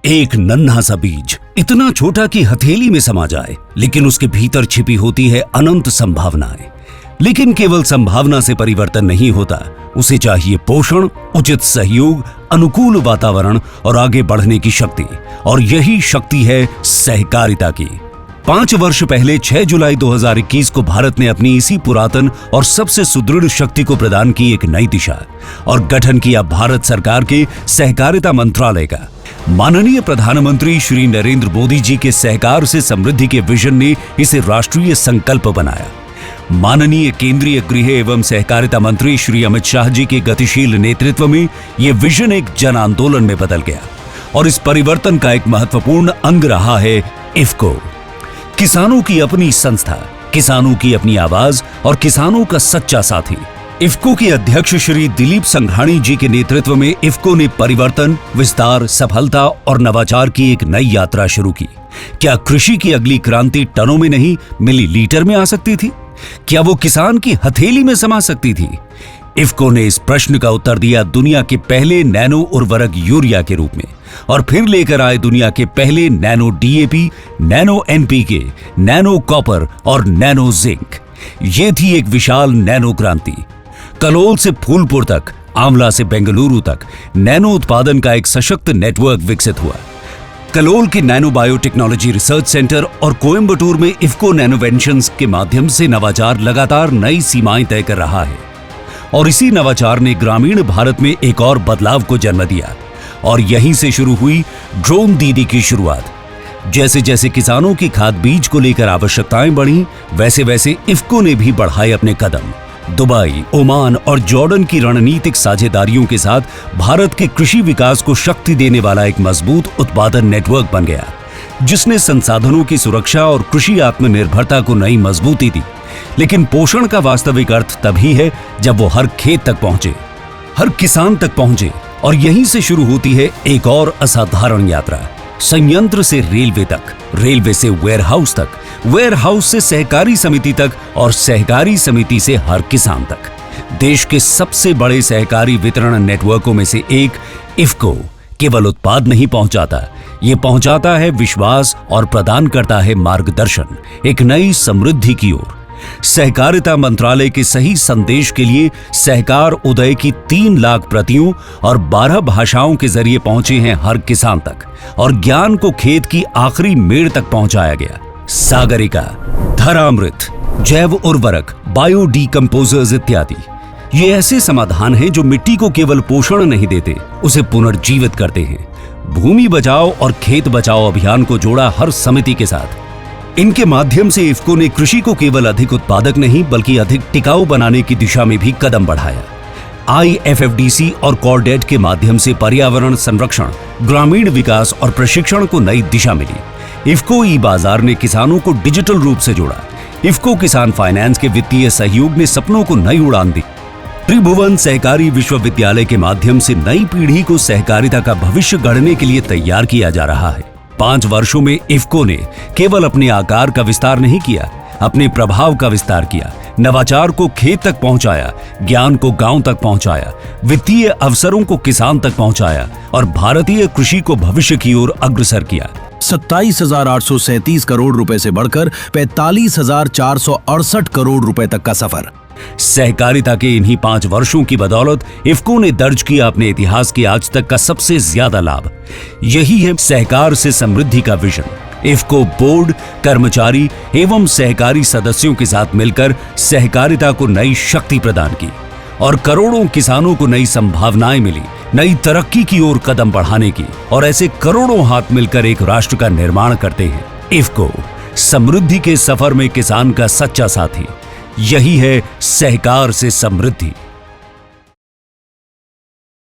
एक नन्हा सा बीज, इतना छोटा कि हथेली में समा जाए, लेकिन उसके भीतर छिपी होती है अनंत संभावनाएं। लेकिन केवल संभावना से परिवर्तन नहीं होता, उसे चाहिए पोषण, उचित सहयोग, अनुकूल वातावरण और आगे बढ़ने की शक्ति। और यही शक्ति है सहकारिता की। 5 वर्ष पहले 6 जुलाई 2021 को भारत ने अपनी इसी पुरातन और सबसे सुदृढ़ शक्ति को प्रदान की एक नई दिशा और गठन किया भारत सरकार के सहकारिता मंत्रालय का। माननीय प्रधानमंत्री श्री नरेंद्र मोदी जी के सहकार से समृद्धि के विजन ने इसे राष्ट्रीय संकल्प बनाया। माननीय केंद्रीय गृह एवं सहकारिता मंत्री श्री अमित शाह जी के गतिशील नेतृत्व में यह विजन एक जन आंदोलन में बदल गया और इस परिवर्तन का एक महत्वपूर्ण अंग रहा है इफ्को। किसानों की अपनी संस्था, किसानों की अपनी आवाज और किसानों का सच्चा साथी। इफ्को के अध्यक्ष श्री दिलीप संघाणी जी के नेतृत्व में इफ्को ने परिवर्तन, विस्तार, सफलता और नवाचार की एक नई यात्रा शुरू की। क्या कृषि की अगली क्रांति टनों में नहीं, मिलीलीटर में आ सकती थी? क्या वो किसान की हथेली में समा सकती थी? इफ्को ने इस प्रश्न का उत्तर दिया दुनिया के पहले नैनो उर्वरक यूरिया के रूप में, और फिर लेकर आए दुनिया के पहले nano DAP, nano NPK, nano copper और नैनो जिंक। ये थी एक विशाल नैनो क्रांति। कलोल से फूलपुर तक, आंवला से बेंगलुरु तक नैनो उत्पादन का एक सशक्त नेटवर्क विकसित हुआ। कलोल के नैनो बायोटेक्नोलॉजी रिसर्च सेंटर और कोयंबटूर में इफ्को नैनोवेंशंस के माध्यम से नवाचार लगातार नई सीमाएं तय कर रहा है। और इसी नवाचार ने ग्रामीण भारत में एक और बदलाव को जन्म दिया और यहीं से शुरू हुई ड्रोन दीदी की शुरुआत। जैसे जैसे किसानों की खाद बीज को लेकर आवश्यकताएं बढ़ी, वैसे वैसे इफ्को ने भी बढ़ाए अपने कदम। दुबई, ओमान और जॉर्डन की रणनीतिक साझेदारियों के साथ भारत के कृषि विकास को शक्ति देने वाला एक मजबूत उत्पादन नेटवर्क बन गया, जिसने संसाधनों की सुरक्षा और कृषि आत्मनिर्भरता को नई मजबूती दी। लेकिन पोषण का वास्तविक अर्थ तभी है जब वो हर खेत तक पहुंचे, हर किसान तक पहुंचे। और यहीं से शुरू होती है एक और असाधारण यात्रा। संयंत्र से रेलवे तक, रेलवे से वेयरहाउस तक, वेयरहाउस से सहकारी समिति तक और सहकारी समिति से हर किसान तक। देश के सबसे बड़े सहकारी वितरण नेटवर्कों में से एक इफ्को केवल उत्पाद नहीं पहुंचाता, ये पहुंचाता है विश्वास और प्रदान करता है मार्गदर्शन एक नई समृद्धि की ओर। सहकारिता मंत्रालय के सही संदेश के लिए सहकार उदय की 3 लाख प्रतियों और 12 भाषाओं के जरिए पहुंचे हैं हर किसान तक, और ज्ञान को खेत की आखिरी मेड़ तक पहुंचाया गया। सागरिका, धरामृत, जैव उर्वरक, बायो डीकंपोजर्स इत्यादि ये ऐसे समाधान हैं जो मिट्टी को केवल पोषण नहीं देते, उसे पुनर्जीवित करते हैं। भूमि बचाओ और खेत बचाओ अभियान को जोड़ा हर समिति के साथ। इनके माध्यम से इफ्को ने कृषि को केवल अधिक उत्पादक नहीं बल्कि अधिक टिकाऊ बनाने की दिशा में भी कदम बढ़ाया। IFFDC और कॉर्डेट के माध्यम से पर्यावरण संरक्षण, ग्रामीण विकास और प्रशिक्षण को नई दिशा मिली। इफ्को ई बाजार ने किसानों को डिजिटल रूप से जोड़ा। इफ्को किसान फाइनेंस के वित्तीय सहयोग ने सपनों को नई उड़ान दी। त्रिभुवन सहकारी विश्वविद्यालय के माध्यम से नई पीढ़ी को सहकारिता का भविष्य गढ़ने के लिए तैयार किया जा रहा है। 5 वर्षों में इफ्को ने केवल अपने आकार का विस्तार नहीं किया, अपने प्रभाव का विस्तार किया। नवाचार को खेत तक पहुंचाया, ज्ञान को गांव तक पहुंचाया, वित्तीय अवसरों को किसान तक पहुंचाया और भारतीय कृषि को भविष्य की ओर अग्रसर किया। 27,837 करोड़ रुपए से बढ़कर 45,468 करोड़ रुपए तक का सफर। सहकारिता के इन्हीं 5 वर्षों की बदौलत इफ्को ने दर्ज किया अपने इतिहास के आज तक का सबसे ज्यादा लाभ। यही है सहकार से समृद्धि का विजन। इफ्को बोर्ड, कर्मचारी एवं सहकारी सदस्यों के साथ मिलकर सहकारिता को नई शक्ति प्रदान की और करोड़ों किसानों को नई संभावनाएं मिली, नई तरक्की की ओर कदम बढ़ाने की। और ऐसे करोड़ों हाथ मिलकर एक राष्ट्र का निर्माण करते हैं। इफ्को समृद्धि के सफर में किसान का सच्चा साथी। यही है सहकार से समृद्धि।